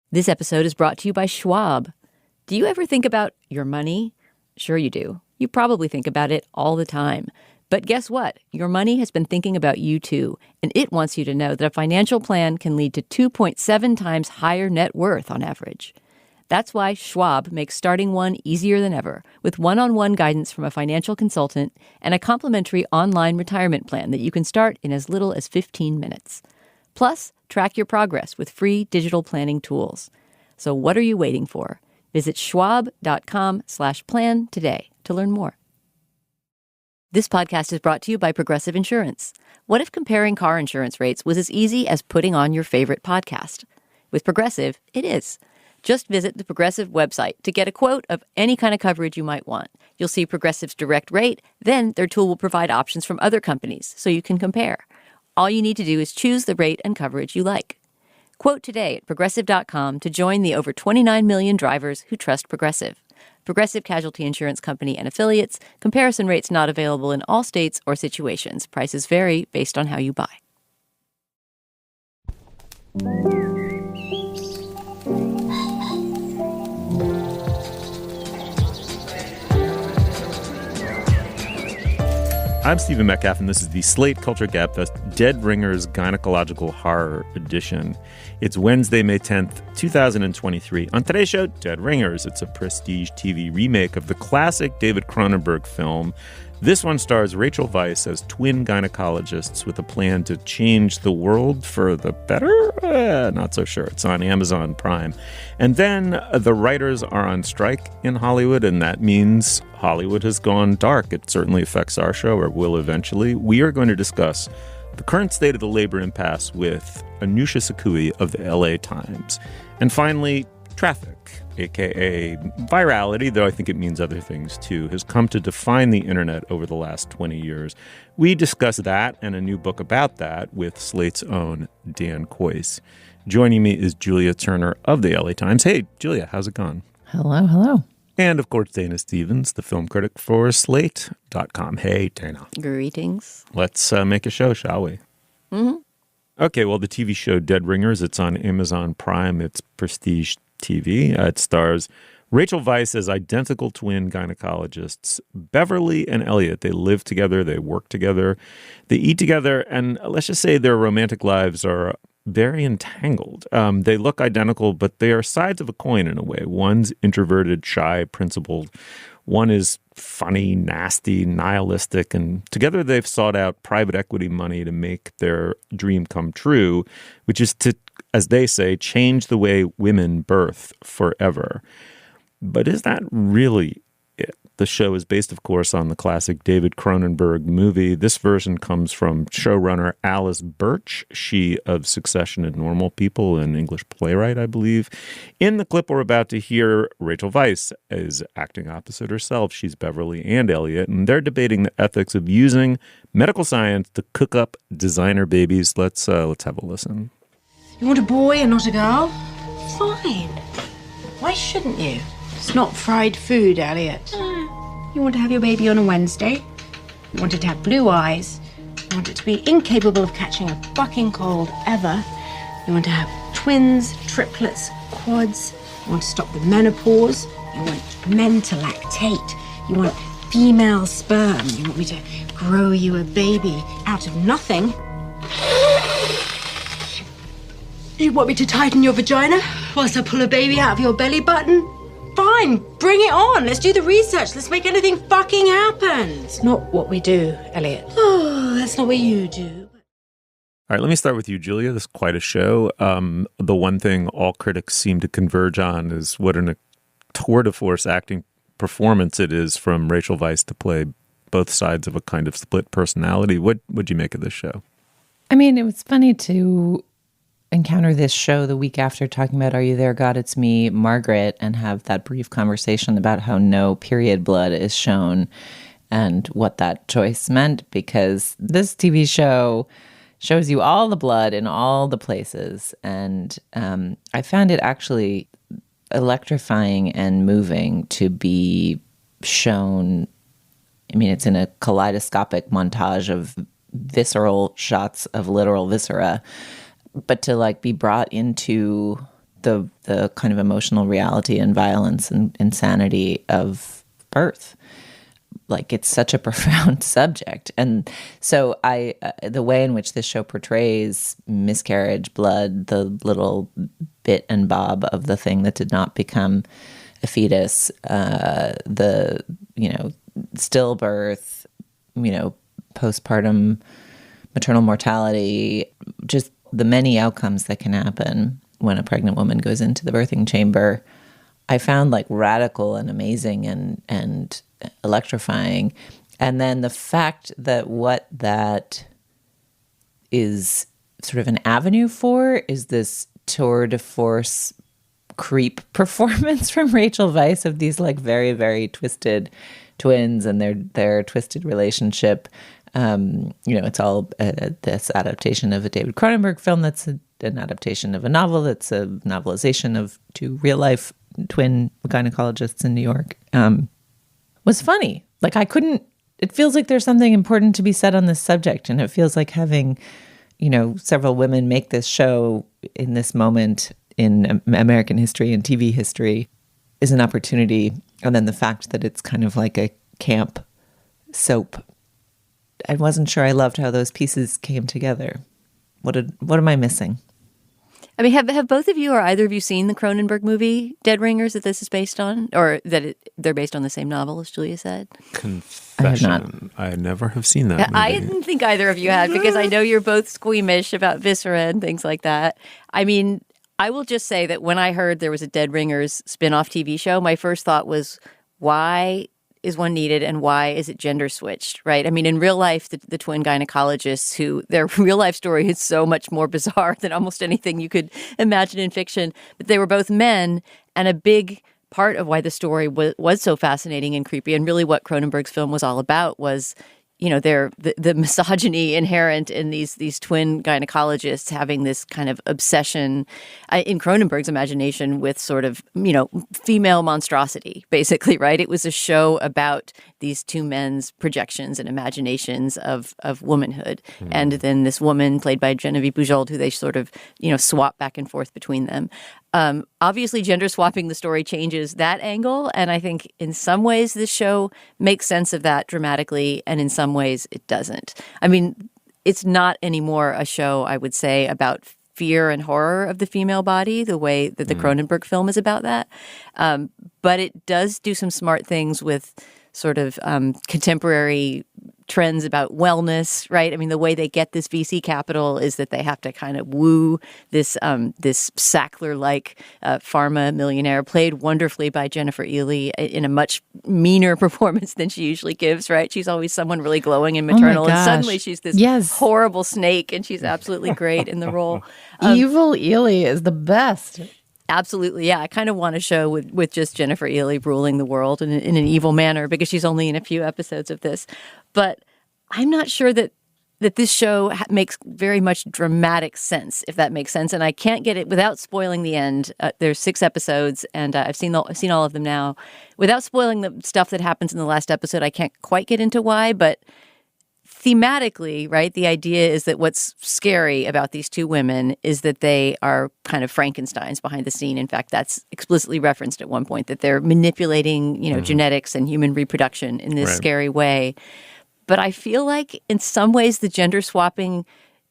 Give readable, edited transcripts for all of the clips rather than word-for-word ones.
This episode is brought to you by Schwab. Do you ever think about your money? Sure you do. You probably think about it all the time. But guess what? Your money has been thinking about you too, and it wants you to know that a financial plan can lead to 2.7 times higher net worth on average. That's why Schwab makes starting one easier than ever, with one-on-one guidance from a financial consultant and a complimentary online retirement plan that you can start in as little as 15 minutes. Plus, track your progress with free digital planning tools. So what are you waiting for? Visit schwab.com/plan today to learn more. This podcast is brought to you by Progressive Insurance. What if comparing car insurance rates was as easy as putting on your favorite podcast? With Progressive, it is. Just visit the Progressive website to get a quote of any kind of coverage you might want. You'll see Progressive's direct rate, then their tool will provide options from other companies so you can compare. All you need to do is choose the rate and coverage you like. Quote today at Progressive.com to join the over 29 million drivers who trust Progressive. Progressive Casualty Insurance Company and Affiliates. Comparison rates not available in all states or situations. Prices vary based on how you buy. I'm Stephen Metcalf, and this is the Slate Culture Gabfest Dead Ringers Gynecological Horror Edition. It's Wednesday, May 10th, 2023. On today's show, Dead Ringers. It's a prestige TV remake of the classic David Cronenberg film. This one stars Rachel Weisz as twin gynecologists with a plan to change the world for the better? Not so sure. It's on Amazon Prime. And then the writers are on strike in Hollywood, and that means Hollywood has gone dark. It certainly affects our show, or will eventually. We are going to discuss the current state of the labor impasse with Anusha Sakui of the LA Times. And finally, traffic, aka virality, though I think it means other things too, has come to define the internet over the last 20 years. We discuss that and a new book about that with Slate's own Dan Kois. Joining me is Julia Turner of the LA Times. Hey, Julia, how's it going? Hello, hello. And of course, Dana Stevens, the film critic for Slate.com. Hey, Dana. Greetings. Let's make a show, shall we? Mm-hmm. Okay, well, the TV show Dead Ringers, it's on Amazon Prime. It's prestige TV. It stars Rachel Weisz as identical twin gynecologists, Beverly and Elliot. They live together, they work together, they eat together, and let's just say their romantic lives are very entangled. They look identical, but they are sides of a coin in a way. One's introverted, shy, principled. One is funny, nasty, nihilistic, and together they've sought out private equity money to make their dream come true, which is to, as they say, change the way women birth forever. But is that really it? The show is based, of course, on the classic David Cronenberg movie. This version comes from showrunner Alice Birch, she of Succession and Normal People, an English playwright, I believe. In the clip we're about to hear, Rachel Weisz is acting opposite herself. She's Beverly and Elliot, and they're debating the ethics of using medical science to cook up designer babies. Let's have a listen. You want a boy and not a girl? Fine. Why shouldn't you? It's not fried food, Elliot. You want to have your baby on a Wednesday. You want it to have blue eyes. You want it to be incapable of catching a fucking cold ever. You want to have twins, triplets, quads. You want to stop the menopause. You want men to lactate. You want female sperm. You want me to grow you a baby out of nothing. You want me to tighten your vagina whilst I pull a baby out of your belly button? Fine, bring it on. Let's do the research. Let's make anything fucking happen. It's not what we do, Elliot. Oh, that's not what you do. All right, let me start with you, Julia. This is quite a show. The one thing all critics seem to converge on is what a tour de force acting performance it is from Rachel Weisz to play both sides of a kind of split personality. What'd you make of this show? I mean, it was funny to encounter this show the week after talking about Are You There, God? It's Me, Margaret, and have that brief conversation about how no period blood is shown and what that choice meant, because this TV show shows you all the blood in all the places. And I found it actually electrifying and moving to be shown. I mean, it's in a kaleidoscopic montage of visceral shots of literal viscera, but to like be brought into the kind of emotional reality and violence and insanity of birth. Like, it's such a profound subject. And so the way in which this show portrays miscarriage, blood, the little bit and bob of the thing that did not become a fetus, the, stillbirth, postpartum maternal mortality, just the many outcomes that can happen when a pregnant woman goes into the birthing chamber, I found like radical and amazing and electrifying. And then the fact that what that is sort of an avenue for is this tour de force creep performance from Rachel Weisz of these like very, very twisted twins and their twisted relationship. It's all this adaptation of a David Cronenberg film that's an adaptation of a novel that's a novelization of two real-life twin gynecologists in New York. Was funny. Like, it feels like there's something important to be said on this subject, and it feels like having, several women make this show in this moment in American history and TV history is an opportunity. And then the fact that it's kind of like a camp soap. I wasn't sure I loved how those pieces came together. What am I missing? I mean, have both of you or either of you seen the Cronenberg movie Dead Ringers that this is based on, or that they're based on the same novel, as Julia said? Confession. I never have seen that movie. I didn't think either of you had, because I know you're both squeamish about viscera and things like that. I mean, I will just say that when I heard there was a Dead Ringers spin-off TV show, my first thought was, why is one needed and why is it gender switched, right? I mean, in real life, the twin gynecologists who their real life story is so much more bizarre than almost anything you could imagine in fiction. But they were both men, and a big part of why the story was so fascinating and creepy, and really what Cronenberg's film was all about, was the misogyny inherent in these twin gynecologists having this kind of obsession in Cronenberg's imagination with sort of, female monstrosity, basically, right? It was a show about these two men's projections and imaginations of womanhood. Mm. And then this woman played by Genevieve Bujold, who they sort of, swap back and forth between them. Obviously, gender swapping the story changes that angle. And I think in some ways this show makes sense of that dramatically, and in some ways it doesn't. I mean, it's not anymore a show, I would say, about fear and horror of the female body, the way that the Cronenberg film is about that. But it does do some smart things with sort of contemporary trends about wellness, right? I mean, the way they get this VC capital is that they have to kind of woo this Sackler-like pharma millionaire, played wonderfully by Jennifer Ely in a much meaner performance than she usually gives, right? She's always someone really glowing and maternal, and suddenly she's this horrible snake, and she's absolutely great in the role. Evil Ely is the best. Absolutely, yeah. I kind of want a show with just Jennifer Ely ruling the world in an evil manner, because she's only in a few episodes of this. But I'm not sure that this show makes very much dramatic sense, if that makes sense. And I can't get it without spoiling the end. There's 6 episodes, and I've seen all of them now. Without spoiling the stuff that happens in the last episode, I can't quite get into why, but thematically, right, the idea is that what's scary about these two women is that they are kind of Frankensteins behind the scene. In fact, that's explicitly referenced at one point, that they're manipulating, genetics and human reproduction in this scary way. But I feel like in some ways the gender swapping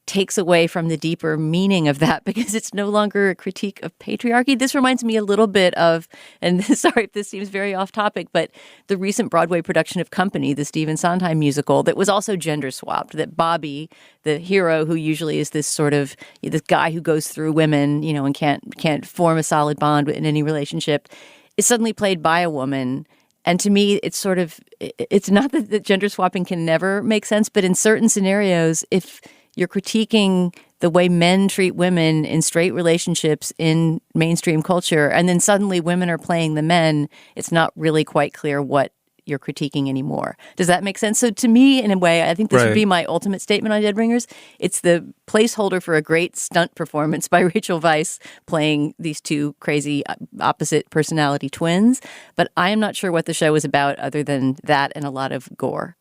takes away from the deeper meaning of that, because it's no longer a critique of patriarchy. This reminds me a little bit of, and sorry if this seems very off topic, but the recent Broadway production of Company, the Stephen Sondheim musical, that was also gender swapped, that Bobby, the hero, who usually is this sort of, this guy who goes through women, and can't form a solid bond in any relationship, is suddenly played by a woman. And to me, it's not that gender swapping can never make sense, but in certain scenarios, if you're critiquing the way men treat women in straight relationships in mainstream culture, and then suddenly women are playing the men, it's not really quite clear what you're critiquing anymore. Does that make sense? So to me, in a way, I think this would be my ultimate statement on Dead Ringers. It's the placeholder for a great stunt performance by Rachel Weisz playing these two crazy opposite personality twins. But I am not sure what the show is about other than that and a lot of gore.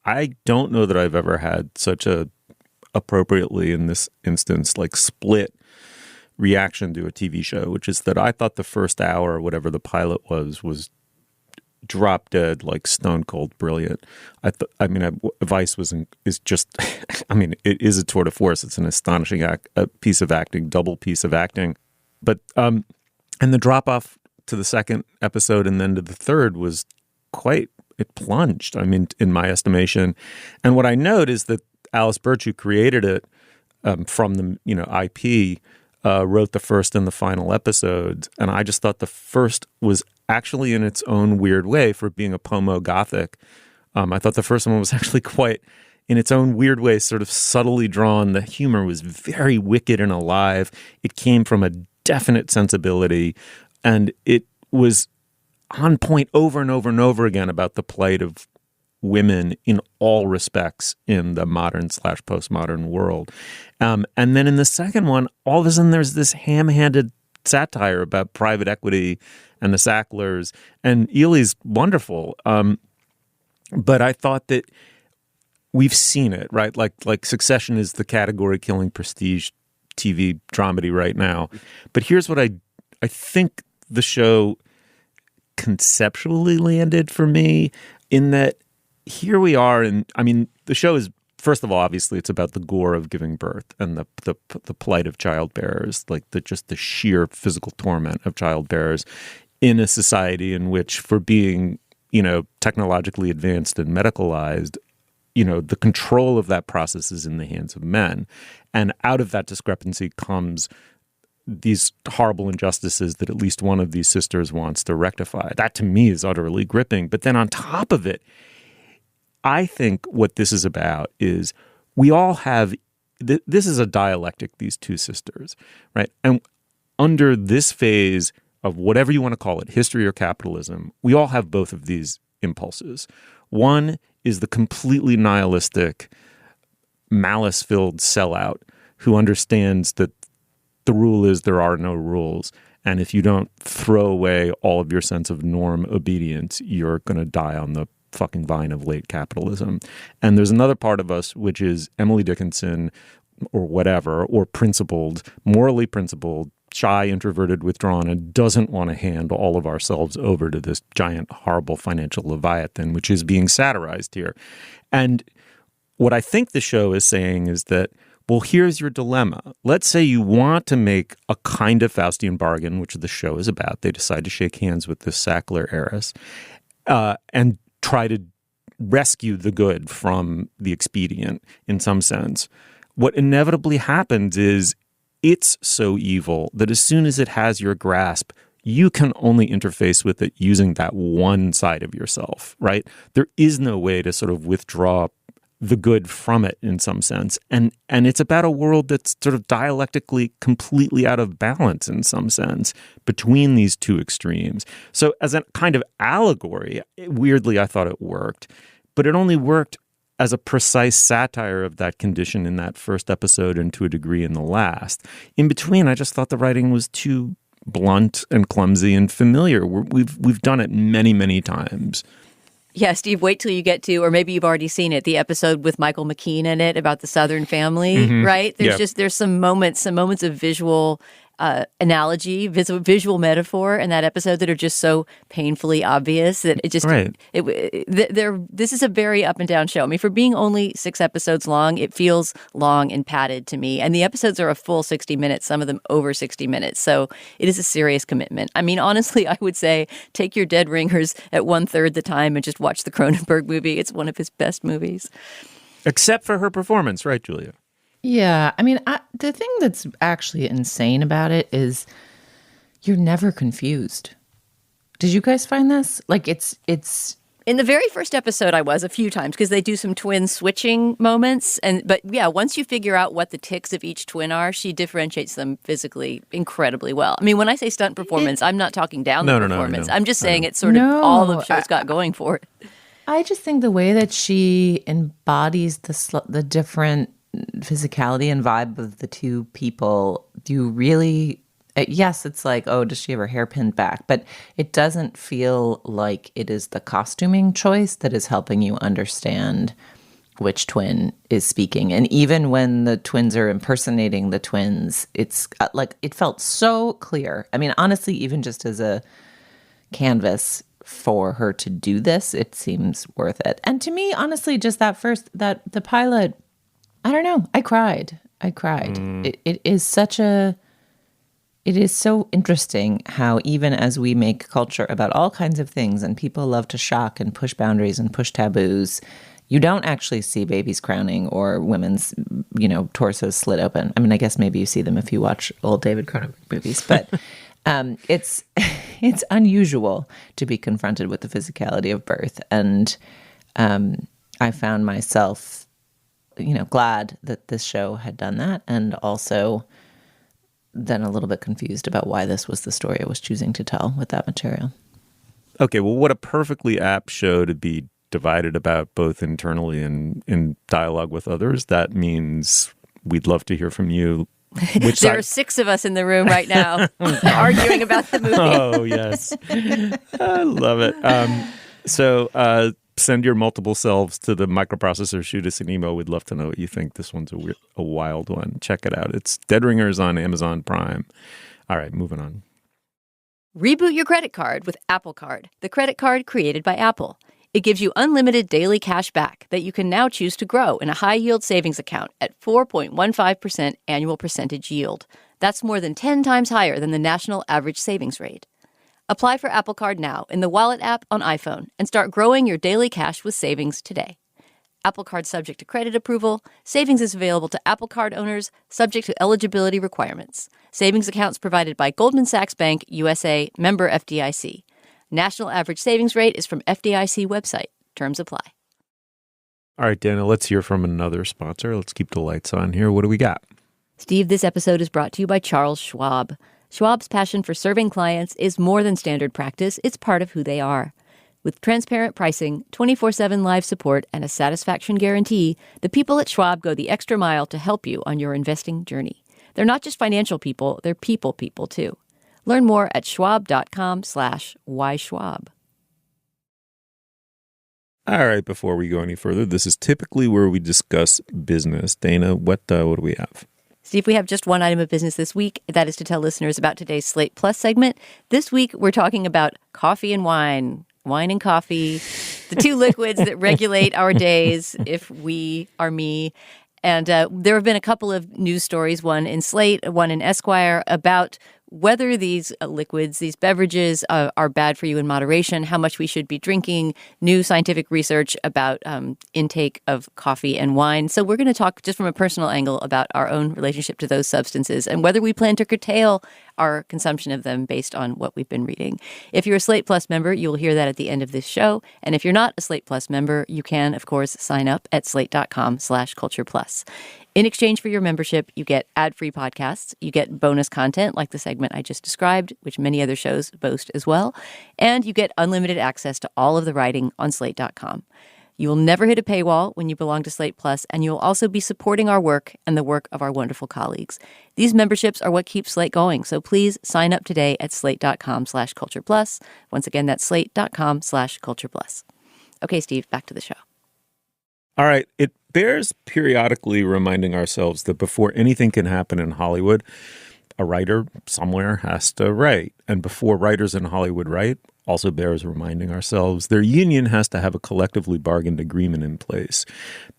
I don't know that I've ever had such a, appropriately in this instance, like split reaction to a TV show, which is that I thought the first hour, whatever the pilot was drop dead, like stone cold brilliant. Vice is just, I mean, it is a tour de force. It's an astonishing piece of acting, double piece of acting. But, and the drop off to the second episode and then to the third was it plunged, I mean, in my estimation. And what I note is that Alice Birch, who created it from the, IP, wrote the first and the final episodes. And I just thought the first was actually, in its own weird way, for being a Pomo Gothic, I thought the first one was actually quite, in its own weird way, sort of subtly drawn. The humor was very wicked and alive. It came from a definite sensibility, and it was on point over and over and over again about the plight of women in all respects in the modern/postmodern world. And then in the second one, all of a sudden there's this ham-handed satire about private equity and the Sacklers, and Ely's wonderful. But I thought that we've seen it, right? Like Succession is the category-killing prestige TV dramedy right now. But here's what I think the show conceptually landed for me, in that here we are, and I mean, the show is, first of all, obviously it's about the gore of giving birth and the plight of childbearers, like just the sheer physical torment of childbearers in a society in which, for being, technologically advanced and medicalized, the control of that process is in the hands of men. And out of that discrepancy comes these horrible injustices that at least one of these sisters wants to rectify. That, to me, is utterly gripping. But then on top of it, I think what this is about is we all have this is a dialectic, these two sisters, right? And under this phase of whatever you want to call it, history or capitalism, we all have both of these impulses. One is the completely nihilistic, malice-filled sellout who understands that the rule is there are no rules. And if you don't throw away all of your sense of norm obedience, you're going to die on the fucking vine of late capitalism. And there's another part of us, which is Emily Dickinson or whatever, or principled, morally principled, shy, introverted, withdrawn, and doesn't want to hand all of ourselves over to this giant, horrible financial leviathan, which is being satirized here. And what I think the show is saying is that, well, here's your dilemma. Let's say you want to make a kind of Faustian bargain, which the show is about. They decide to shake hands with this Sackler heiress and try to rescue the good from the expedient in some sense. What inevitably happens is it's so evil that as soon as it has your grasp, you can only interface with it using that one side of yourself, right? There is no way to sort of withdraw the good from it in some sense. And it's about a world that's sort of dialectically completely out of balance in some sense between these two extremes. So as a kind of allegory, weirdly, I thought it worked, but it only worked as a precise satire of that condition in that first episode and to a degree in the last. In between, I just thought the writing was too blunt and clumsy and familiar. We've done it many, many times. Yeah, Steve, wait till you get to, or maybe you've already seen it, the episode with Michael McKean in it about the Southern family, right? There's some moments of visual analogy, visual metaphor in that episode that are just so painfully obvious that it just, this is a very up and down show. I mean, for being only 6 episodes long, it feels long and padded to me. And the episodes are a full 60 minutes, some of them over 60 minutes. So it is a serious commitment. I mean, honestly, I would say take your dead ringers at 1/3 the time and just watch the Cronenberg movie. It's one of his best movies. Except for her performance, right, Julia? Yeah. I mean, the thing that's actually insane about it is you're never confused. Did you guys find this? Like, it's in the very first episode, I was a few times because they do some twin switching moments. But yeah, once you figure out what the tics of each twin are, she differentiates them physically incredibly well. I mean, when I say stunt performance, I'm not talking down the performance. I'm just saying it's sort of all the show's got going for it. I just think the way that she embodies the different physicality and vibe of the two people, you really, yes, it's like, oh, does she have her hair pinned back? But it doesn't feel like it is the costuming choice that is helping you understand which twin is speaking. And even when the twins are impersonating the twins, it's like it felt so clear. I mean, honestly, even just as a canvas for her to do this, it seems worth it. And to me, honestly, just the pilot, I don't know, I cried. It is so interesting how even as we make culture about all kinds of things and people love to shock and push boundaries and push taboos, you don't actually see babies crowning or women's, torsos slit open. I mean, I guess maybe you see them if you watch old David Cronenberg movies, but it's unusual to be confronted with the physicality of birth. And I found myself, glad that this show had done that, and also then a little bit confused about why this was the story I was choosing to tell with that material. Okay, well, what a perfectly apt show to be divided about both internally and in dialogue with others. That means we'd love to hear from you. There are 6 of us in the room right now arguing about the movie. Oh, yes. I love it. So send your multiple selves to the microprocessor. Shoot us an email. We'd love to know what you think. This one's a wild one. Check it out. It's Dead Ringers on Amazon Prime. All right, moving on. Reboot your credit card with Apple Card, the credit card created by Apple. It gives you unlimited daily cash back that you can now choose to grow in a high-yield savings account at 4.15% annual percentage yield. That's more than 10 times higher than the national average savings rate. Apply for Apple Card now in the Wallet app on iPhone and start growing your daily cash with savings today. Apple Card subject to credit approval. Savings is available to Apple Card owners subject to eligibility requirements. Savings accounts provided by Goldman Sachs Bank, USA, member FDIC. National average savings rate is from FDIC website. Terms apply. All right, Dana, let's hear from another sponsor. Let's keep the lights on here. What do we got? Steve, this episode is brought to you by Charles Schwab. Schwab's passion for serving clients is more than standard practice. It's part of who they are. With transparent pricing, 24/7 live support, and a satisfaction guarantee, the people at Schwab go the extra mile to help you on your investing journey. They're not just financial people, they're people too. Learn more at schwab.com/whyschwab. All right, before we go any further, this is typically where we discuss business. Dana, what do we have? Steve, we have just one item of business this week. That is to tell listeners about today's Slate Plus segment. This week, we're talking about coffee and wine. Wine and coffee, the 2 liquids that regulate our days if we are me. And there have been a couple of news stories, one in Slate, one in Esquire, about whether these liquids, these beverages are bad for you in moderation, how much we should be drinking, new scientific research about intake of coffee and wine. So we're going to talk just from a personal angle about our own relationship to those substances and whether we plan to curtail our consumption of them based on what we've been reading. If you're a Slate Plus member, you'll hear that at the end of this show. And if you're not a Slate Plus member, you can, of course, sign up at slate.com/cultureplus. In exchange for your membership, you get ad-free podcasts, you get bonus content like the segment I just described, which many other shows boast as well, and you get unlimited access to all of the writing on slate.com. You will never hit a paywall when you belong to Slate Plus, and you'll also be supporting our work and the work of our wonderful colleagues. These memberships are what keeps Slate going, so please sign up today at slate.com/cultureplus. Once again, that's slate.com/cultureplus. Okay, Steve, back to the show. All right. It bears periodically reminding ourselves that before anything can happen in Hollywood, a writer somewhere has to write. And before writers in Hollywood write, also bears reminding ourselves their union has to have a collectively bargained agreement in place.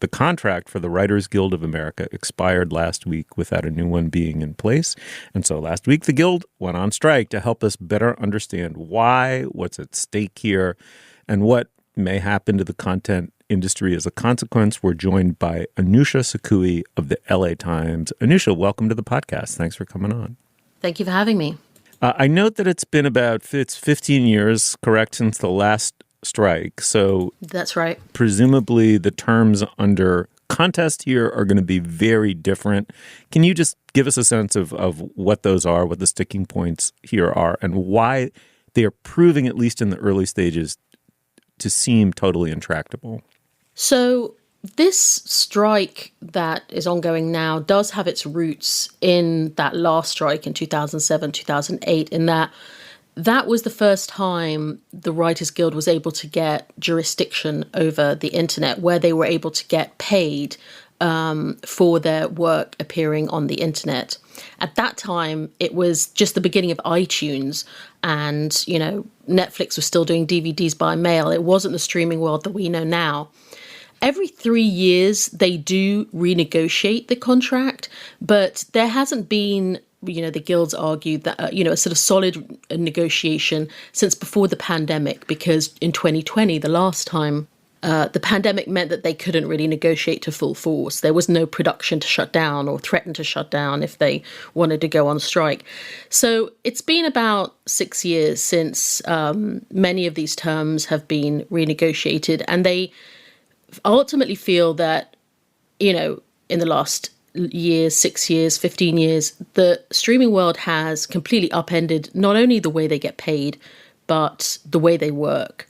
The contract for the Writers Guild of America expired last week without a new one being in place. And so last week, the Guild went on strike to help us better understand why, what's at stake here, and what may happen to the content industry as a consequence. We're joined by Anusha Sakui of the LA Times. Anusha, welcome to the podcast. Thanks for coming on. Thank you for having me. I note that it's been about 15 years, correct, since the last strike. So that's right. Presumably the terms under contest here are going to be very different. Can you just give us a sense of what those are, what the sticking points here are, and why they are proving, at least in the early stages, to seem totally intractable? So this strike that is ongoing now does have its roots in that last strike in 2007, 2008, in that that was the first time the Writers Guild was able to get jurisdiction over the internet, where they were able to get paid for their work appearing on the internet. At that time, it was just the beginning of iTunes, and, you know, Netflix was still doing DVDs by mail. It wasn't the streaming world that we know now. Every 3 years, they do renegotiate the contract, but there hasn't been, you know, the guilds argue that, you know, a sort of solid negotiation since before the pandemic, because in 2020, the last time, the pandemic meant that they couldn't really negotiate to full force. There was no production to shut down or threaten to shut down if they wanted to go on strike. So it's been about 6 years since many of these terms have been renegotiated, and they ultimately feel that, you know, in the last years, 6 years, 15 years, the streaming world has completely upended not only the way they get paid, but the way they work.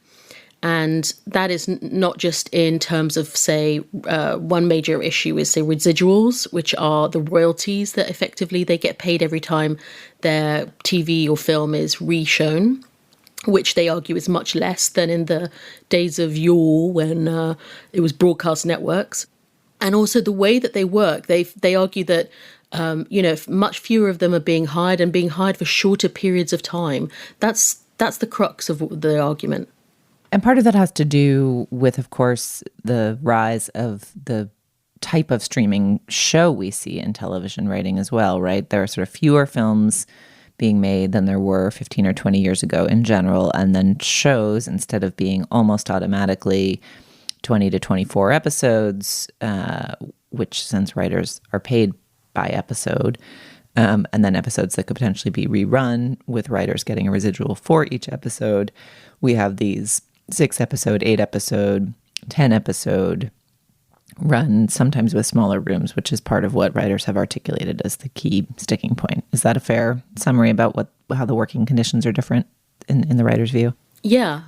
And that is not just in terms of, say, one major issue is, say, residuals, which are the royalties that effectively they get paid every time their TV or film is re-shown, which they argue is much less than in the days of yore when it was broadcast networks. And also the way that they work, they argue that, you know, much fewer of them are being hired, and being hired for shorter periods of time. That's the crux of the argument. And part of that has to do with, of course, the rise of the type of streaming show we see in television writing as well, right? There are sort of fewer films being made than there were 15 or 20 years ago in general. And then shows, instead of being almost automatically 20 to 24 episodes, which, since writers are paid by episode, and then episodes that could potentially be rerun with writers getting a residual for each episode, we have these 6-episode, 8-episode, 10-episode run, sometimes with smaller rooms, which is part of what writers have articulated as the key sticking point. Is that a fair summary about how the working conditions are different in the writer's view? Yeah.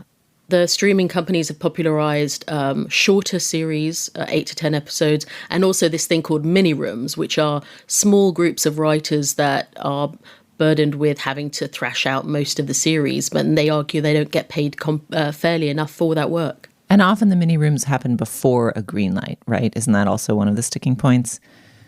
The streaming companies have popularized shorter series, 8 to 10 episodes, and also this thing called mini rooms, which are small groups of writers that are burdened with having to thrash out most of the series, but they argue they don't get paid fairly enough for that work. And often the mini rooms happen before a green light, right? Isn't that also one of the sticking points?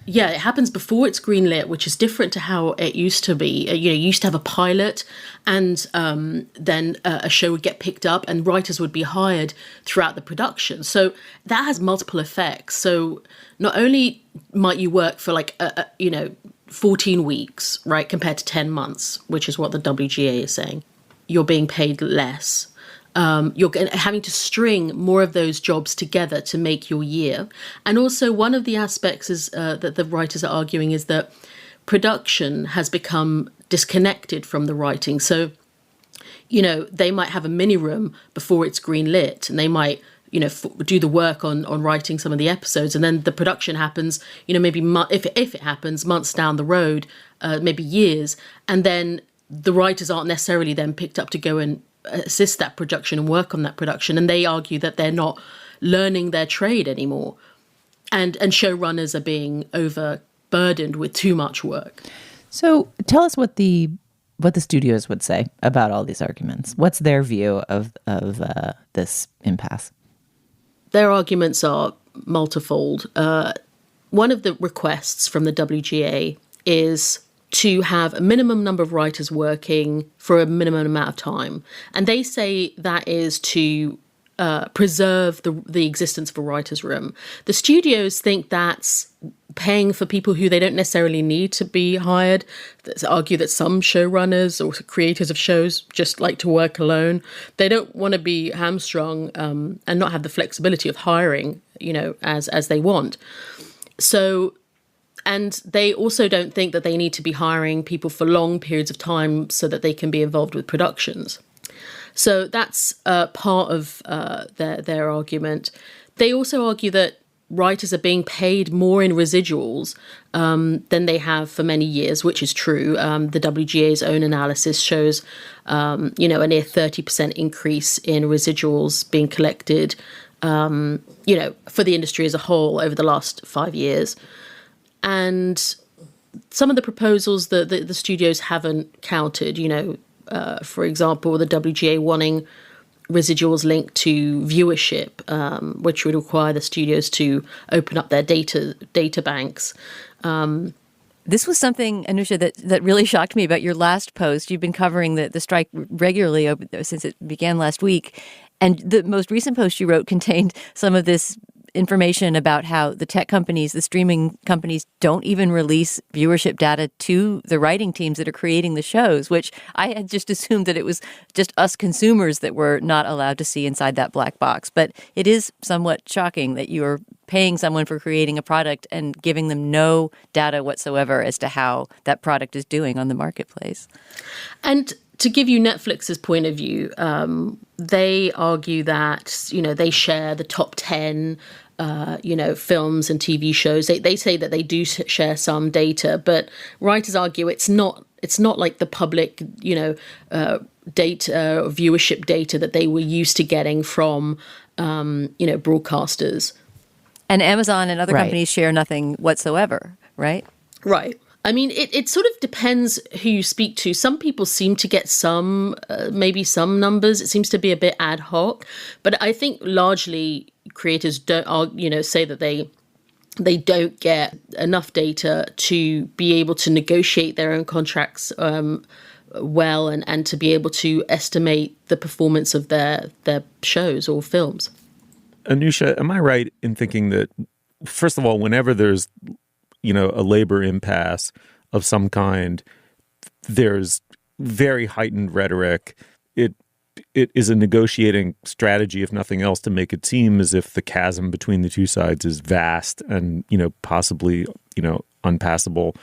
Yeah, it happens before it's greenlit, which is different to how it used to be. You used to have a pilot, and then a show would get picked up and writers would be hired throughout the production. So that has multiple effects. So not only might you work for 14 weeks, right, compared to 10 months, which is what the WGA is saying, you're being paid less. You're having to string more of those jobs together to make your year. And also one of the aspects is that the writers are arguing is that production has become disconnected from the writing. So, you know, they might have a mini room before it's green lit, and they might, you know, do the work on writing some of the episodes, and then the production happens, you know, maybe if it happens months down the road, maybe years, and then the writers aren't necessarily then picked up to go and assist that production and work on that production, and they argue that they're not learning their trade anymore, and showrunners are being overburdened with too much work. So tell us what the studios would say about all these arguments. What's their view of this impasse? Their arguments are multifold. One of the requests from the WGA is to have a minimum number of writers working for a minimum amount of time. And they say that is to preserve the existence of a writer's room. The studios think that's paying for people who they don't necessarily need to be hired. They argue that some showrunners or creators of shows just like to work alone. They don't want to be hamstrung and not have the flexibility of hiring, you know, as they want. So, and they also don't think that they need to be hiring people for long periods of time so that they can be involved with productions. So that's part of their argument. They also argue that writers are being paid more in residuals than they have for many years, which is true. The WGA's own analysis shows, a near 30% increase in residuals being collected, for the industry as a whole over the last 5 years. And some of the proposals that the studios haven't counted, for example, the WGA wanting residuals linked to viewership, which would require the studios to open up their data banks. This was something, Anusha, that really shocked me about your last post. You've been covering the strike regularly since it began last week. And the most recent post you wrote contained some of this information about how the tech companies, the streaming companies, don't even release viewership data to the writing teams that are creating the shows, which I had just assumed that it was just us consumers that were not allowed to see inside that black box. But it is somewhat shocking that you're paying someone for creating a product and giving them no data whatsoever as to how that product is doing on the marketplace. And to give you Netflix's point of view, they argue that, they share the top 10 films and TV shows. They say that they do share some data, but writers argue it's not like the public, data or viewership data that they were used to getting from, broadcasters. And Amazon and other companies share nothing whatsoever, right? Right. I mean, it sort of depends who you speak to. Some people seem to get maybe some numbers. It seems to be a bit ad hoc. But I think largely creators say that they don't get enough data to be able to negotiate their own contracts well and to be able to estimate the performance of their shows or films. Anusha, am I right in thinking that, first of all, whenever there's a labor impasse of some kind, there's very heightened rhetoric. It is a negotiating strategy, if nothing else, to make it seem as if the chasm between the two sides is vast and, possibly, unpassable.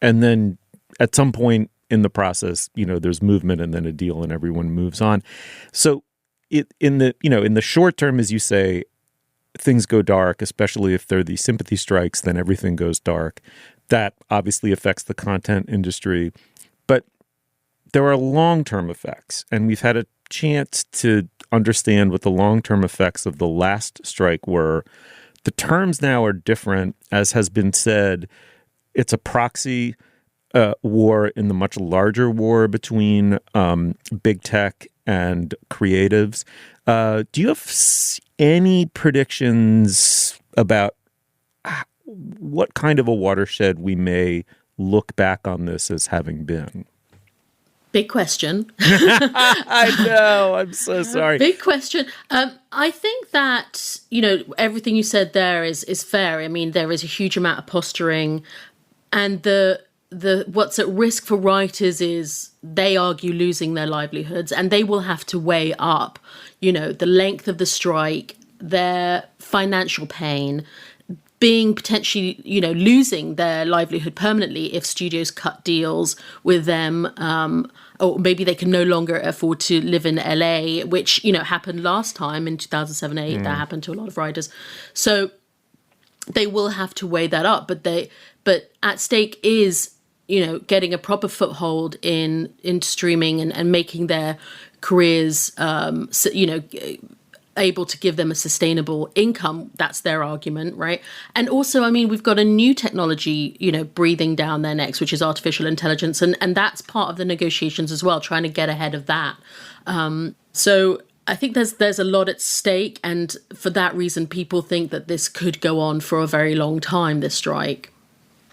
And then at some point in the process, there's movement and then a deal and everyone moves on. So in the short term, as you say, things go dark, especially if they're the sympathy strikes, then everything goes dark. That obviously affects the content industry. But there are long-term effects, and we've had a chance to understand what the long-term effects of the last strike were. The terms now are different. As has been said, it's a proxy war in the much larger war between big tech and creatives. Do you have any predictions about what kind of a watershed we may look back on this as having been? Big question. I know. I'm so sorry. Big question. I think that, everything you said there is fair. I mean, there is a huge amount of posturing, and the what's at risk for writers is they argue losing their livelihoods, and they will have to weigh up, the length of the strike, their financial pain, being potentially, losing their livelihood permanently if studios cut deals with them, or maybe they can no longer afford to live in LA, which, happened last time in 2007-8. That happened to a lot of writers. So they will have to weigh that up. But at stake is, getting a proper foothold in streaming and making their careers, able to give them a sustainable income. That's their argument, right? And also, I mean, we've got a new technology, breathing down their necks, which is artificial intelligence. And that's part of the negotiations as well, trying to get ahead of that. So I think there's a lot at stake. And for that reason, people think that this could go on for a very long time, this strike.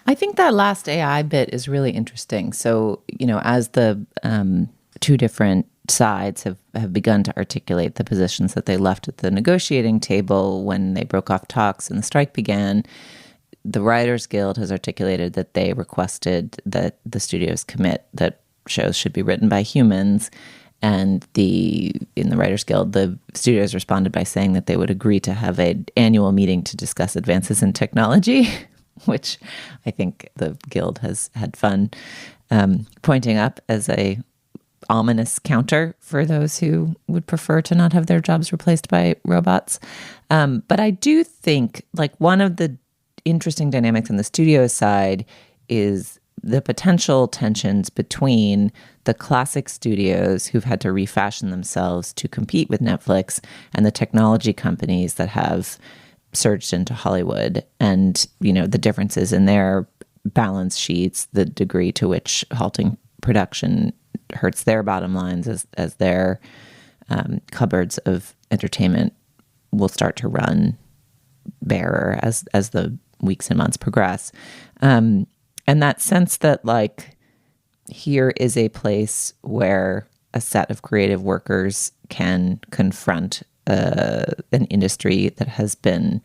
I think that last AI bit is really interesting. So, as the two different sides have begun to articulate the positions that they left at the negotiating table when they broke off talks and the strike began, the Writers Guild has articulated that they requested that the studios commit that shows should be written by humans. And in the Writers Guild, the studios responded by saying that they would agree to have an annual meeting to discuss advances in technology, which I think the Guild has had fun pointing up as a ominous counter for those who would prefer to not have their jobs replaced by robots. But I do think one of the interesting dynamics on the studio side is the potential tensions between the classic studios who've had to refashion themselves to compete with Netflix and the technology companies that have surged into Hollywood, and, the differences in their balance sheets, the degree to which halting production hurts their bottom lines as their cupboards of entertainment will start to run barer as the weeks and months progress. And that sense that like here is a place where a set of creative workers can confront an industry that has been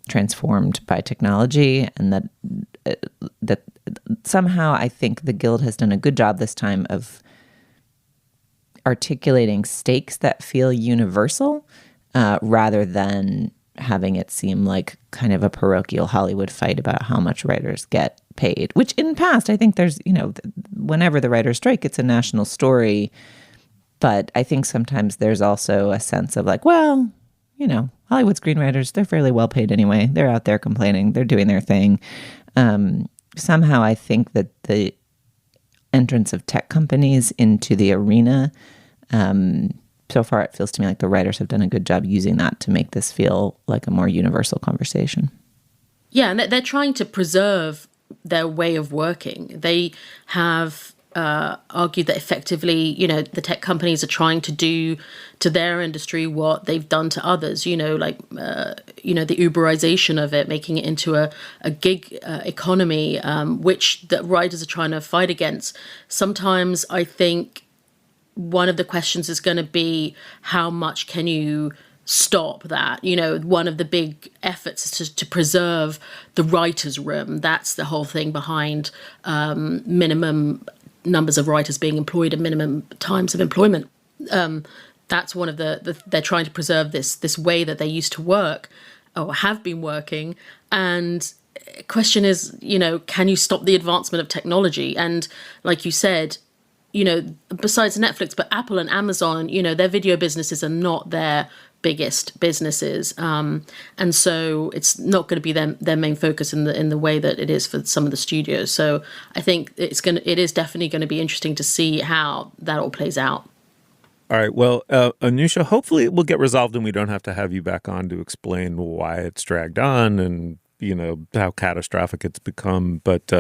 transformed by technology, and that somehow I think the Guild has done a good job this time of articulating stakes that feel universal rather than having it seem like kind of a parochial Hollywood fight about how much writers get paid, which in past, I think there's, whenever the writers strike, it's a national story. But I think sometimes there's also a sense of like, well, Hollywood screenwriters, they're fairly well paid anyway. They're out there complaining. They're doing their thing. Somehow I think that the entrance of tech companies into the arena, so far it feels to me like the writers have done a good job using that to make this feel like a more universal conversation. Yeah, and they're trying to preserve their way of working. They have argued that effectively, the tech companies are trying to do to their industry what they've done to others, the Uberization of it, making it into a gig economy, which the writers are trying to fight against. Sometimes I think one of the questions is going to be how much can you stop that? One of the big efforts is to preserve the writer's room. That's the whole thing behind minimum numbers of writers being employed and minimum times of employment. That's one of they're trying to preserve this way that they used to work or have been working. And question is, can you stop the advancement of technology? And like you said, besides Netflix, but Apple and Amazon, their video businesses are not their biggest businesses, and so it's not going to be their main focus in the way that it is for some of the studios. So I think it is definitely going to be interesting to see how that all plays out. All right. Well, Anusha, hopefully it will get resolved and we don't have to have you back on to explain why it's dragged on and how catastrophic it's become. But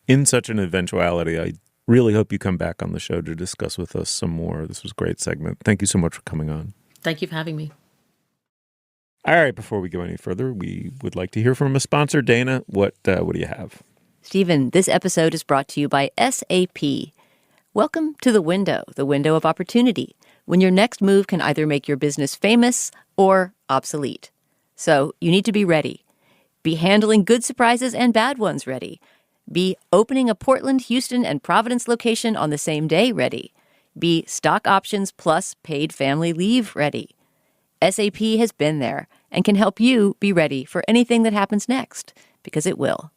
in such an eventuality, I really hope you come back on the show to discuss with us some more. This was a great segment. Thank you so much for coming on. Thank you for having me. All right, before we go any further, we would like to hear from a sponsor. Dana, what do you have? Stephen, this episode is brought to you by SAP. Welcome to the window of opportunity, when your next move can either make your business famous or obsolete. So you need to be ready. Be handling good surprises and bad ones ready. Be opening a Portland, Houston, and Providence location on the same day ready. Be stock options plus paid family leave ready. SAP has been there and can help you be ready for anything that happens next, because it will.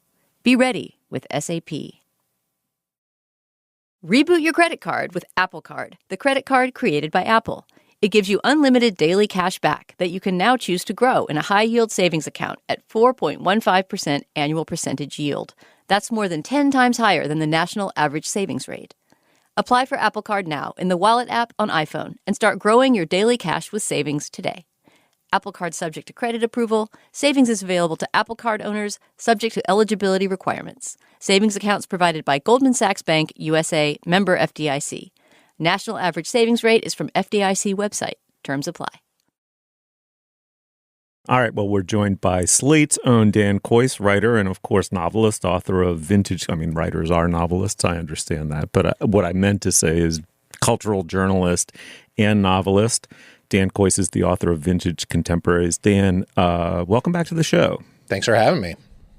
Be ready with SAP. Reboot your credit card with Apple Card, the credit card created by Apple. It gives you unlimited daily cash back that you can now choose to grow in a high-yield savings account at 4.15% annual percentage yield. That's more than 10 times higher than the national average savings rate. Apply for Apple Card now in the Wallet app on iPhone and start growing your daily cash with savings today. Apple Card subject to credit approval. Savings is available to Apple Card owners subject to eligibility requirements. Savings accounts provided by Goldman Sachs Bank, USA, member FDIC. National average savings rate is from FDIC website. Terms apply. All right, well, we're joined by Slate's own Dan Kois, writer and, of course, novelist, author of vintage. I mean, writers are novelists. I understand that. But what I meant to say is cultural journalist and novelist. Dan Kois is the author of Vintage Contemporaries. Dan, welcome back to the show. Thanks for having me.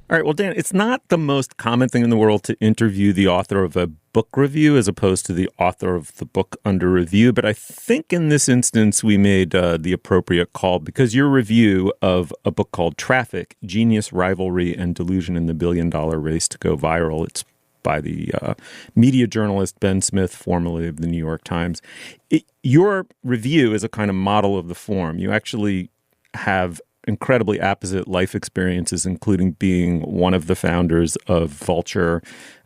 All right, well, Dan, it's not the most common thing in the world to interview the author of a book review as opposed to the author of the book under review. But I think in this instance, we made the appropriate call because your review of a book called Traffic, Genius, Rivalry, and Delusion in the Billion-Dollar Race to Go Viral. It's by the media journalist Ben Smith, formerly of the New York Times. Your review is a kind of model of the form. You actually have incredibly apposite life experiences, including being one of the founders of Vulture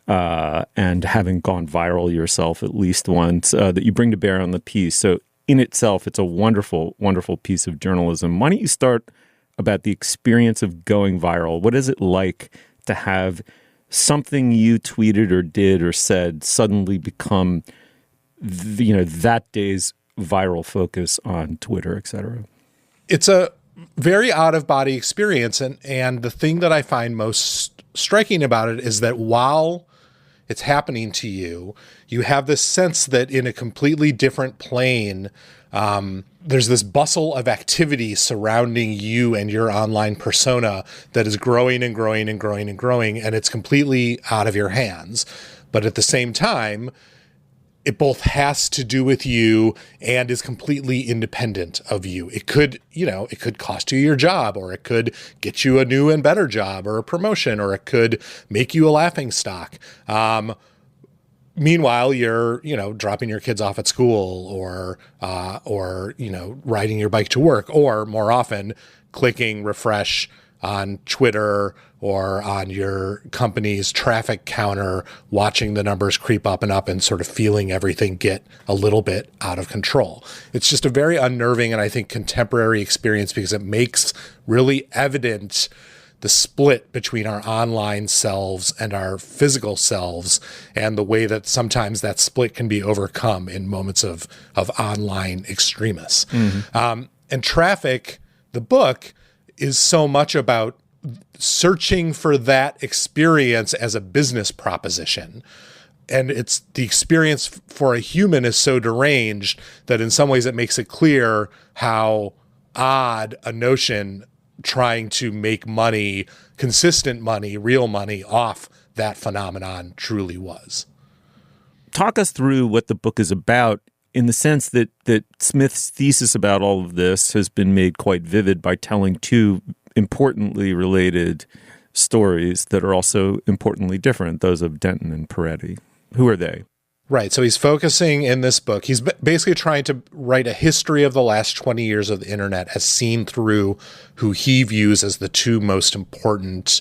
and having gone viral yourself at least once, that you bring to bear on the piece. So in itself, it's a wonderful, wonderful piece of journalism. Why don't you start about the experience of going viral? What is it like to have something you tweeted or did or said suddenly become that day's viral focus on Twitter, et cetera. It's a very out-of-body experience, and the thing that I find most striking about it is that while it's happening to you, you have this sense that in a completely different plane, there's this bustle of activity surrounding you and your online persona that is growing and growing and growing and growing, and it's completely out of your hands. But at the same time, it both has to do with you and is completely independent of you. It could cost you your job, or it could get you a new and better job or a promotion, or it could make you a laughingstock. Meanwhile, you're, dropping your kids off at school or riding your bike to work, or more often clicking refresh on Twitter or on your company's traffic counter, watching the numbers creep up and up and sort of feeling everything get a little bit out of control. It's just a very unnerving and I think contemporary experience because it makes really evident the split between our online selves and our physical selves, and the way that sometimes that split can be overcome in moments of online extremis. Mm-hmm. And Traffic, the book, is so much about searching for that experience as a business proposition. And it's the experience for a human is so deranged that in some ways it makes it clear how odd a notion trying to make money, consistent money, real money off that phenomenon truly was. Talk us through what the book is about, in the sense that Smith's thesis about all of this has been made quite vivid by telling two importantly related stories that are also importantly different, those of Denton and Peretti. Who are they? Right. So he's focusing in this book. He's basically trying to write a history of the last 20 years of the internet as seen through who he views as the two most important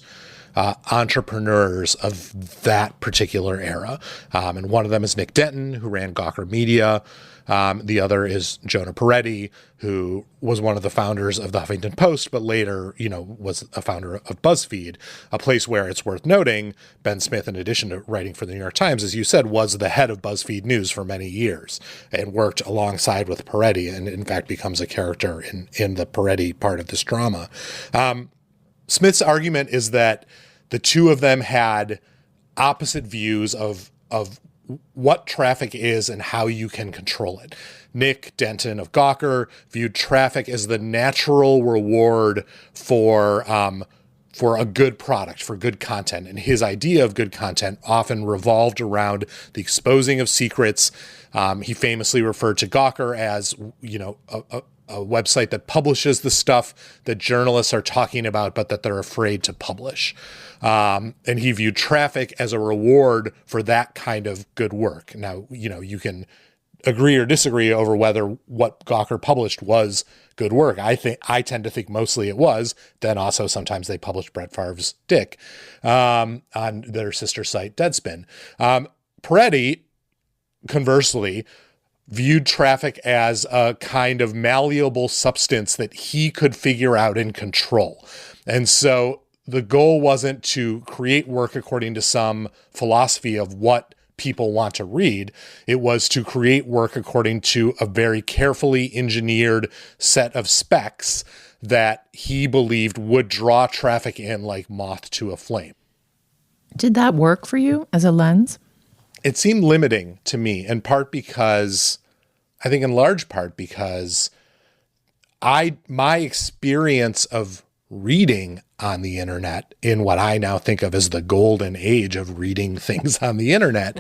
entrepreneurs of that particular era. And one of them is Nick Denton, who ran Gawker Media. The other is Jonah Peretti, who was one of the founders of the Huffington Post, but later, was a founder of BuzzFeed, a place where it's worth noting Ben Smith, in addition to writing for the New York Times, as you said, was the head of BuzzFeed News for many years and worked alongside with Peretti, and in fact becomes a character in the Peretti part of this drama. Smith's argument is that the two of them had opposite views of what traffic is and how you can control it. Nick Denton of Gawker viewed traffic as the natural reward for a good product, for good content. And his idea of good content often revolved around the exposing of secrets. He famously referred to Gawker as, a website that publishes the stuff that journalists are talking about, but that they're afraid to publish. And he viewed traffic as a reward for that kind of good work. Now, you can agree or disagree over whether what Gawker published was good work. I tend to think mostly it was. Then also sometimes they published Brett Favre's dick on their sister site Deadspin. Peretti, conversely, viewed traffic as a kind of malleable substance that he could figure out and control. And so the goal wasn't to create work according to some philosophy of what people want to read. It was to create work according to a very carefully engineered set of specs that he believed would draw traffic in like moth to a flame. Did that work for you as a lens? It seemed limiting to me, in part because, I think in large part because my experience of reading on the internet in what I now think of as the golden age of reading things on the internet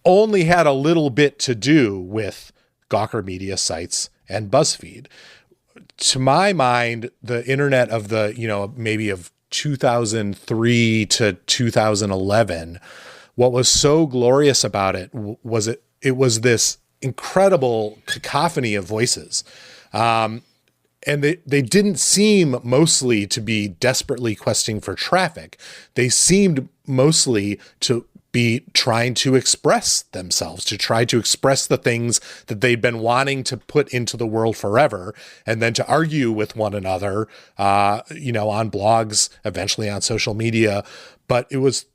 only had a little bit to do with Gawker Media sites and BuzzFeed. To my mind, the internet of the, maybe of 2003 to 2011, what was so glorious about it was it was this incredible cacophony of voices. And they didn't seem mostly to be desperately questing for traffic. They seemed mostly to be trying to express themselves, to try to express the things that they'd been wanting to put into the world forever, and then to argue with one another, on blogs, eventually on social media. But it was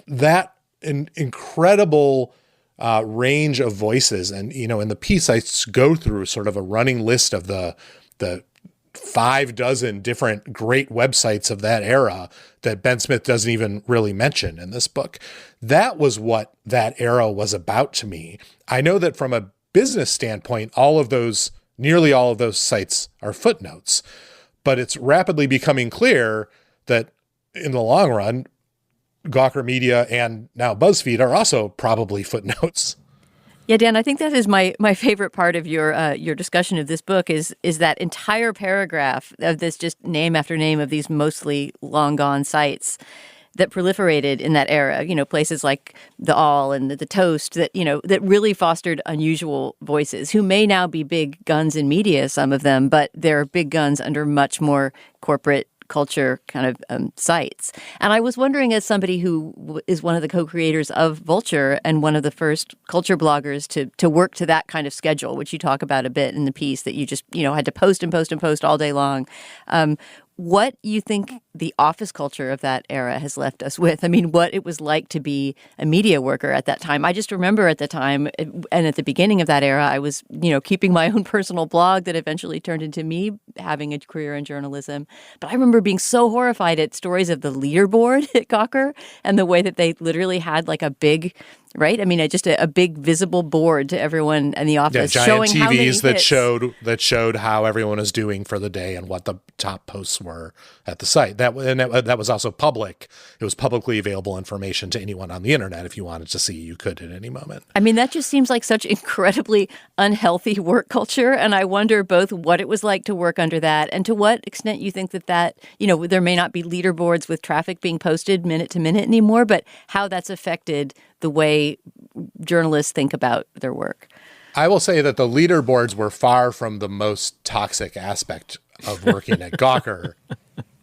that an incredible range of voices. And, in the piece, I go through sort of a running list of the 6 different great websites of that era that Ben Smith doesn't even really mention in this book. That was what that era was about to me. I know that from a business standpoint, nearly all of those sites are footnotes, but it's rapidly becoming clear that in the long run, Gawker Media and now BuzzFeed are also probably footnotes. Yeah, Dan, I think that is my favorite part of your discussion of this book is that entire paragraph of this just name after name of these mostly long gone sites that proliferated in that era, places like the All and the Toast that really fostered unusual voices who may now be big guns in media, some of them, but they're big guns under much more corporate culture kind of sites. And I was wondering, as somebody who is one of the co-creators of Vulture and one of the first culture bloggers to work to that kind of schedule, which you talk about a bit in the piece, that you just, had to post and post and post all day long. What you think the office culture of that era has left us with? I mean, what it was like to be a media worker at that time. I just remember at the time and at the beginning of that era, I was, keeping my own personal blog that eventually turned into me having a career in journalism. But I remember being so horrified at stories of the leaderboard at Gawker and the way that they literally had like a big, right? I mean, just a big visible board to everyone in the office, giant showing TVs how many that showed how everyone is doing for the day and what the top posts were at the site. That was also public. It was publicly available information to anyone on the internet. If you wanted to see, you could at any moment. I mean, that just seems like such incredibly unhealthy work culture. And I wonder both what it was like to work under that and to what extent you think that there may not be leaderboards with traffic being posted minute to minute anymore, but how that's affected the way journalists think about their work. I will say that the leaderboards were far from the most toxic aspect of working at Gawker.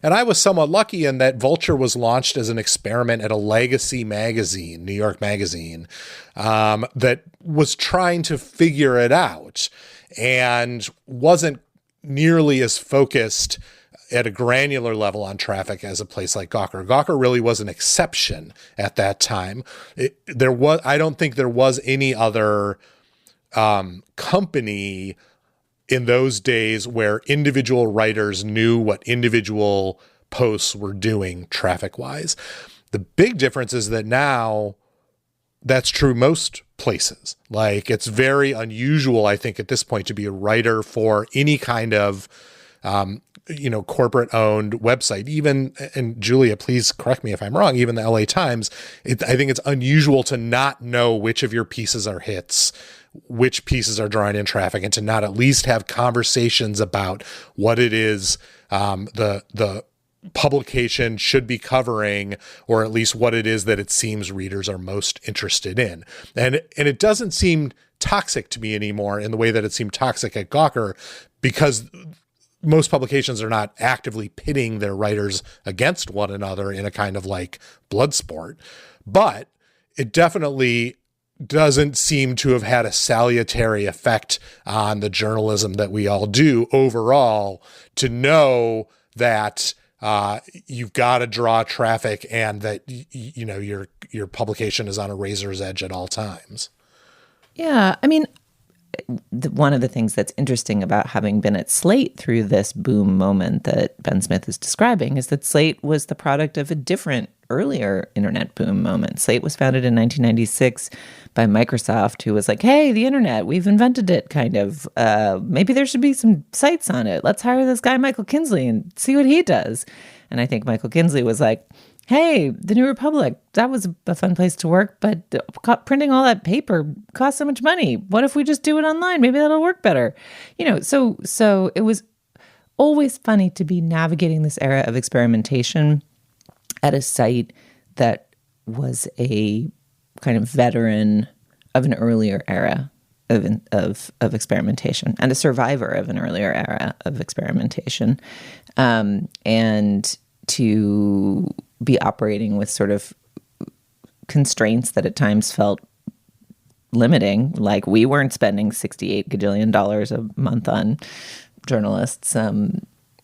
And I was somewhat lucky in that Vulture was launched as an experiment at a legacy magazine, New York Magazine, that was trying to figure it out and wasn't nearly as focused at a granular level on traffic as a place like Gawker. Gawker really was an exception at that time. I don't think there was any other company in those days where individual writers knew what individual posts were doing traffic-wise. The big difference is that now that's true most places. Like, it's very unusual, I think, at this point to be a writer for any kind of corporate-owned website. Even, and Julia, please correct me if I'm wrong, even the LA Times, I think it's unusual to not know which of your pieces are hits, which pieces are drawing in traffic, and to not at least have conversations about what it is the publication should be covering, or at least what it is that it seems readers are most interested in. And it doesn't seem toxic to me anymore in the way that it seemed toxic at Gawker, because most publications are not actively pitting their writers against one another in a kind of like blood sport. But it definitely doesn't seem to have had a salutary effect on the journalism that we all do overall, to know that you've got to draw traffic and that your publication is on a razor's edge at all times. Yeah, I mean, one of the things that's interesting about having been at Slate through this boom moment that Ben Smith is describing is that Slate was the product of a different, earlier internet boom moment. Slate was founded in 1996 by Microsoft, who was like, hey, the internet, we've invented it, kind of. Maybe there should be some sites on it. Let's hire this guy, Michael Kinsley, and see what he does. And I think Michael Kinsley was like, hey, the New Republic, that was a fun place to work, but printing all that paper costs so much money. What if we just do it online? Maybe that'll work better. So it was always funny to be navigating this era of experimentation at a site that was a kind of veteran of an earlier era of experimentation and a survivor of an earlier era of experimentation, and to be operating with sort of constraints that at times felt limiting. Like, we weren't spending $68 gajillion a month on journalists.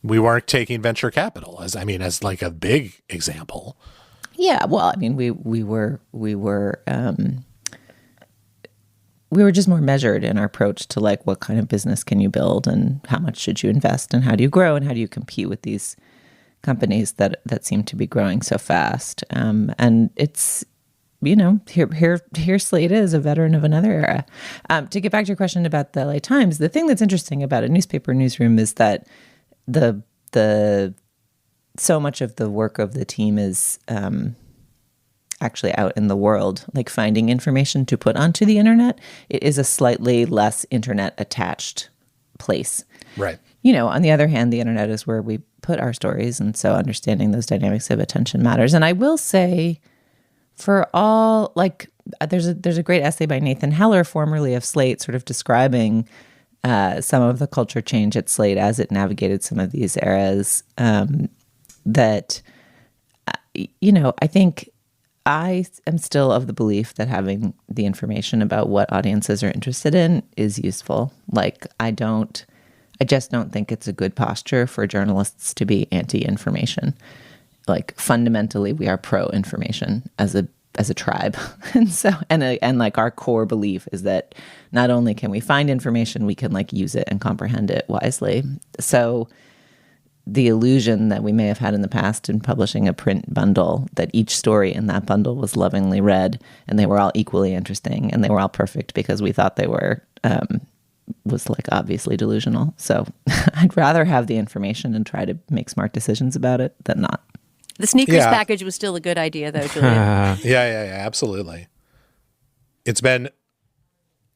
We weren't taking venture capital as like a big example. Yeah, well, I mean, we were we were just more measured in our approach to like what kind of business can you build and how much should you invest and how do you grow and how do you compete with these companies that seem to be growing so fast. And it's, here Slate is a veteran of another era. To get back to your question about the LA Times, the thing that's interesting about a newspaper newsroom is that the so much of the work of the team is actually out in the world, like finding information to put onto the internet. It is a slightly less internet attached place. Right. On the other hand, the internet is where we put our stories. And so understanding those dynamics of attention matters. And I will say for all, like, there's a great essay by Nathan Heller, formerly of Slate, sort of describing some of the culture change at Slate as it navigated some of these eras that, I think I am still of the belief that having the information about what audiences are interested in is useful. Like, I just don't think it's a good posture for journalists to be anti-information. Like, fundamentally, we are pro-information as a tribe. And like our core belief is that not only can we find information, we can like use it and comprehend it wisely. So the illusion that we may have had in the past in publishing a print bundle, that each story in that bundle was lovingly read and they were all equally interesting and they were all perfect because we thought they were, was like obviously delusional. So I'd rather have the information and try to make smart decisions about it than not. The sneakers package was still a good idea, though, Julia. Yeah, absolutely. It's been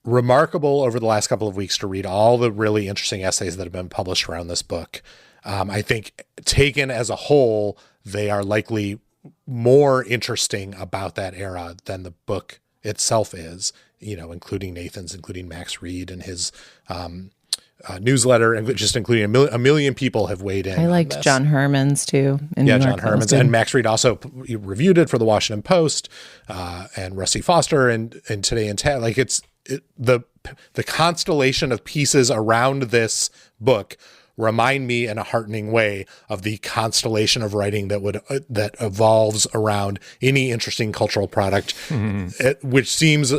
remarkable over the last couple of weeks to read all the really interesting essays that have been published around this book. I think taken as a whole, they are likely more interesting about that era than the book itself is, including Nathan's, including Max Reed and his newsletter, and just including a million people have weighed in. I liked John Herman's too. John Herman's, and Max Reed also reviewed it for the Washington Post, and Rusty Foster and Today in Tech. Like the constellation of pieces around this book remind me in a heartening way of the constellation of writing that evolves around any interesting cultural product, which seems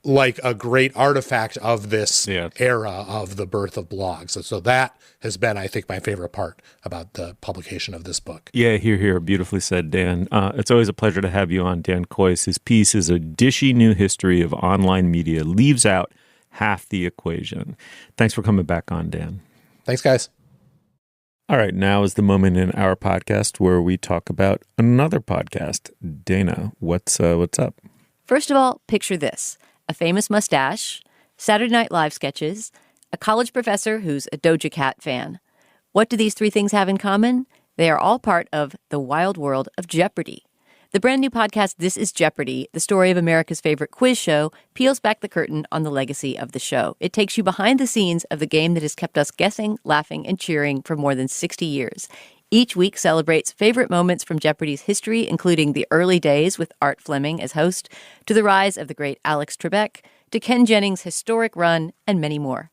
like a great artifact of this era of the birth of blogs. So that has been, I think, my favorite part about the publication of this book. Yeah, here. Beautifully said, Dan. It's always a pleasure to have you on, Dan Kois. His piece is a dishy new history of online media, leaves out half the equation. Thanks for coming back on, Dan. Thanks, guys. All right, now is the moment in our podcast where we talk about another podcast. Dana, what's up? First of all, picture this. A famous mustache, Saturday Night Live sketches, a college professor who's a Doja Cat fan. What do these three things have in common? They are all part of the wild world of Jeopardy! The brand new podcast, This is Jeopardy! The story of America's favorite quiz show, peels back the curtain on the legacy of the show. It takes you behind the scenes of the game that has kept us guessing, laughing, and cheering for more than 60 years. Each week celebrates favorite moments from Jeopardy's history, including the early days with Art Fleming as host, to the rise of the great Alex Trebek, to Ken Jennings' historic run, and many more.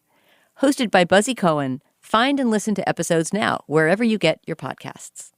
Hosted by Buzzy Cohen, find and listen to episodes now, wherever you get your podcasts.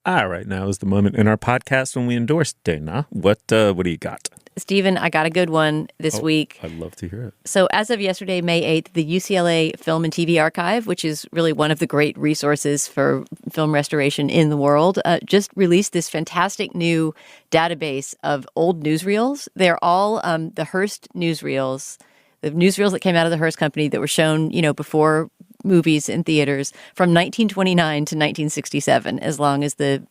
All right, now is the moment in our podcast when we endorse Dana. What do you got? Stephen, I got a good one this week. I'd love to hear it. So as of yesterday, May 8th, the UCLA Film and TV Archive, which is really one of the great resources for film restoration in the world, just released this fantastic new database of old newsreels. They're all the Hearst newsreels, the newsreels that came out of the Hearst Company that were shown, before movies in theaters from 1929 to 1967, as long as the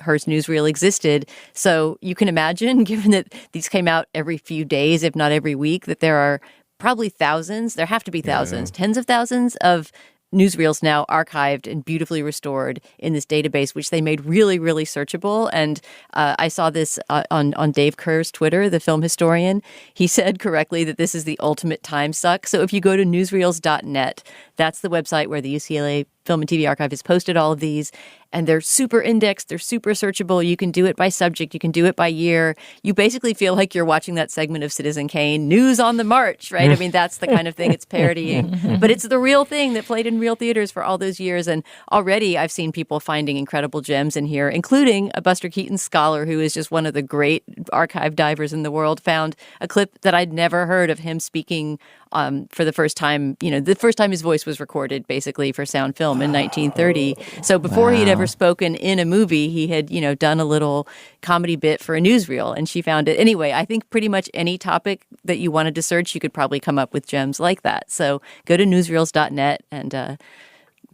Hearst newsreel existed. So you can imagine, given that these came out every few days, if not every week, that there are probably thousands, there have to be thousands, tens of thousands of newsreels now archived and beautifully restored in this database, which they made really, really searchable. And I saw this on Dave Kerr's Twitter, the film historian. He said correctly that this is the ultimate time suck. So if you go to newsreels.net, that's the website where the UCLA Film and TV Archive has posted all of these. and they're super indexed, they're super searchable. You can do it by subject, you can do it by year. You basically feel like you're watching that segment of Citizen Kane, News on the March, right? I mean, that's the kind of thing it's parodying. But it's the real thing that played in real theaters for all those years. And already I've seen people finding incredible gems in here, including a Buster Keaton scholar who is just one of the great archive divers in the world, found a clip that I'd never heard of him speaking for the first time, the first time his voice was recorded basically for sound film in 1930. So before he'd ever spoken in a movie, he had, done a little comedy bit for a newsreel, and she found it. Anyway, I think pretty much any topic that you wanted to search, you could probably come up with gems like that. So go to newsreels.net and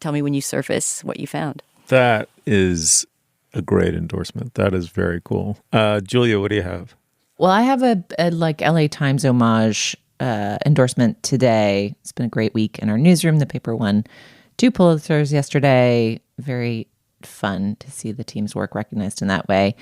tell me when you surface what you found. That is a great endorsement. That is very cool. Julia, what do you have? Well, I have a LA Times homage endorsement today. It's been a great week in our newsroom. The paper won 2 Pulitzers yesterday. Very fun to see the team's work recognized in that way.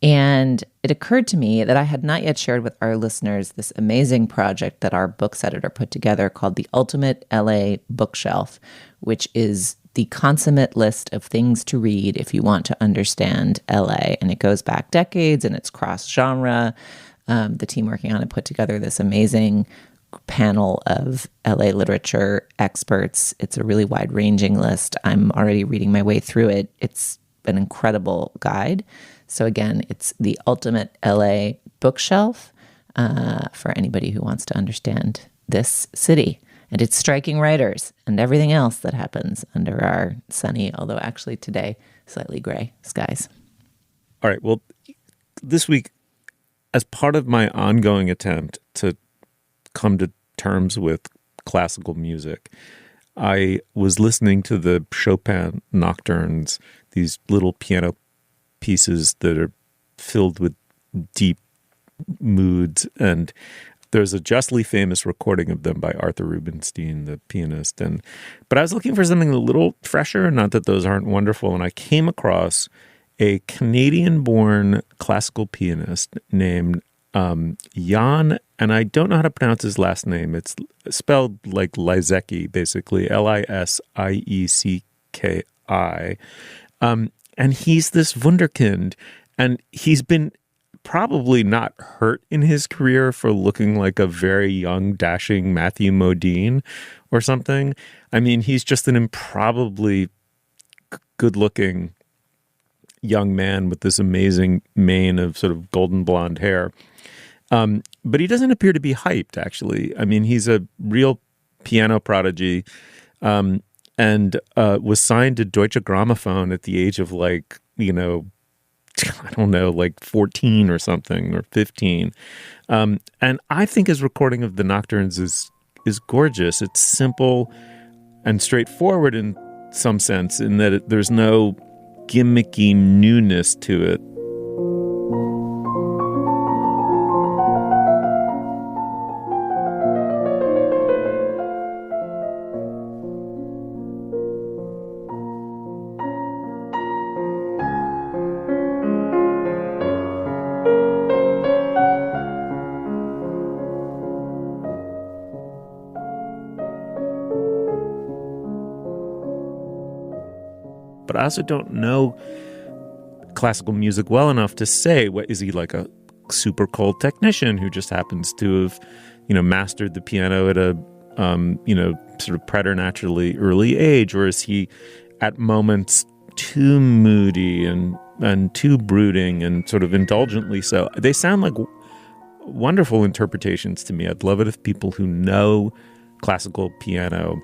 And it occurred to me that I had not yet shared with our listeners this amazing project that our books editor put together called the Ultimate LA Bookshelf, which is the consummate list of things to read if you want to understand LA. And it goes back decades and it's cross-genre. The team working on it put together this amazing panel of LA literature experts. It's a really wide-ranging list. I'm already reading my way through it. It's an incredible guide. So again, it's the Ultimate LA Bookshelf for anybody who wants to understand this city and its striking writers and everything else that happens under our sunny, although actually today, slightly gray skies. All right. Well, this week, as part of my ongoing attempt to come to terms with classical music, I was listening to the Chopin Nocturnes, these little piano pieces that are filled with deep moods. And there's a justly famous recording of them by Arthur Rubinstein, the pianist. But I was looking for something a little fresher, not that those aren't wonderful. And I came across a Canadian-born classical pianist named Jan, and I don't know how to pronounce his last name. It's spelled like Lisiecki, basically, Lisiecki. And he's this wunderkind, and he's been probably not hurt in his career for looking like a very young, dashing Matthew Modine or something. I mean, he's just an improbably good-looking young man with this amazing mane of sort of golden blonde hair. But he doesn't appear to be hyped, actually. I mean, he's a real piano prodigy and was signed to Deutsche Grammophon at the age of I don't know, like 14 or something, or 15. And I think his recording of the Nocturnes is gorgeous. It's simple and straightforward in some sense, in that there's no gimmicky newness to it. But I also don't know classical music well enough to say, is he like a super cold technician who just happens to have, mastered the piano at a, sort of preternaturally early age, or is he at moments too moody and too brooding and sort of indulgently so? They sound like wonderful interpretations to me. I'd love it if people who know classical piano,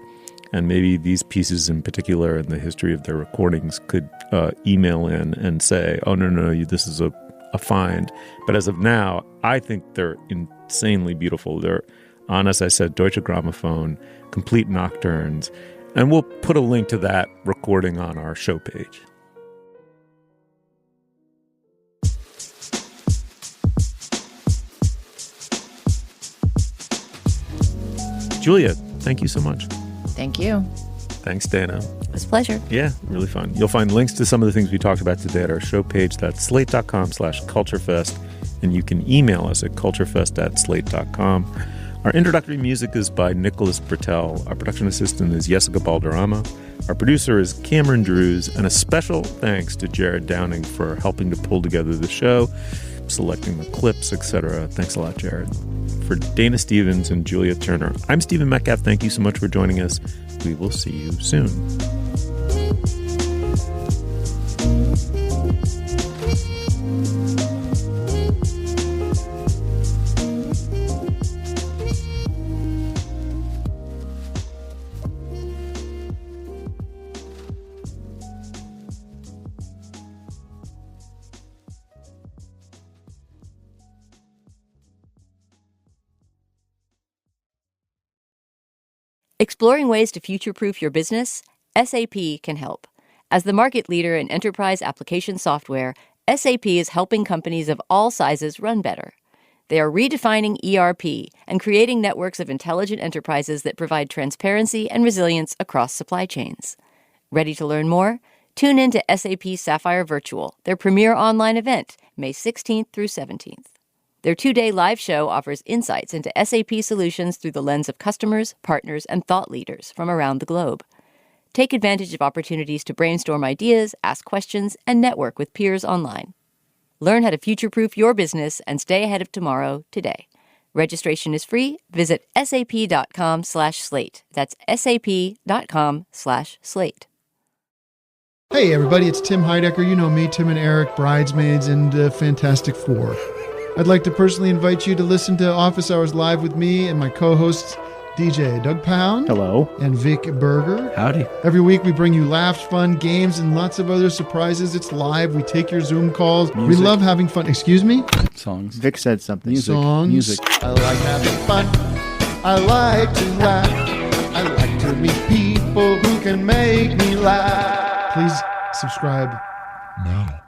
and maybe these pieces in particular and the history of their recordings, could email in and say, oh, no, this is a find. But as of now, I think they're insanely beautiful. They're on, as I said, Deutsche Grammophon, complete Nocturnes. And we'll put a link to that recording on our show page. Julia, thank you so much. Thank you. Thanks, Dana. It was a pleasure. Yeah, really fun. You'll find links to some of the things we talked about today at our show page. That's slate.com/culturefest. And you can email us at culturefest@slate.com. Our introductory music is by Nicholas Bertel. Our production assistant is Yesica Balderrama. Our producer is Cameron Drews. And a special thanks to Jared Downing for helping to pull together the show, selecting the clips, etc. Thanks a lot, Jared. For Dana Stevens and Julia Turner, I'm Stephen Metcalf. Thank you so much for joining us. We will see you soon. Exploring ways to future-proof your business? SAP can help. As the market leader in enterprise application software, SAP is helping companies of all sizes run better. They are redefining ERP and creating networks of intelligent enterprises that provide transparency and resilience across supply chains. Ready to learn more? Tune in to SAP Sapphire Virtual, their premier online event, May 16th through 17th. Their 2-day live show offers insights into SAP solutions through the lens of customers, partners, and thought leaders from around the globe. Take advantage of opportunities to brainstorm ideas, ask questions, and network with peers online. Learn how to future-proof your business and stay ahead of tomorrow today. Registration is free. Visit sap.com/slate. That's sap.com/slate. Hey everybody, it's Tim Heidecker. You know me, Tim and Eric, Bridesmaids, and Fantastic Four. I'd like to personally invite you to listen to Office Hours Live with me and my co-hosts, DJ Doug Pound. Hello. And Vic Berger. Howdy. Every week we bring you laughs, fun, games, and lots of other surprises. It's live. We take your Zoom calls. Music. We love having fun. Excuse me? Songs. Vic said something. Music. Songs. Music. I like having fun. I like to laugh. I like to meet people who can make me laugh. Please subscribe now.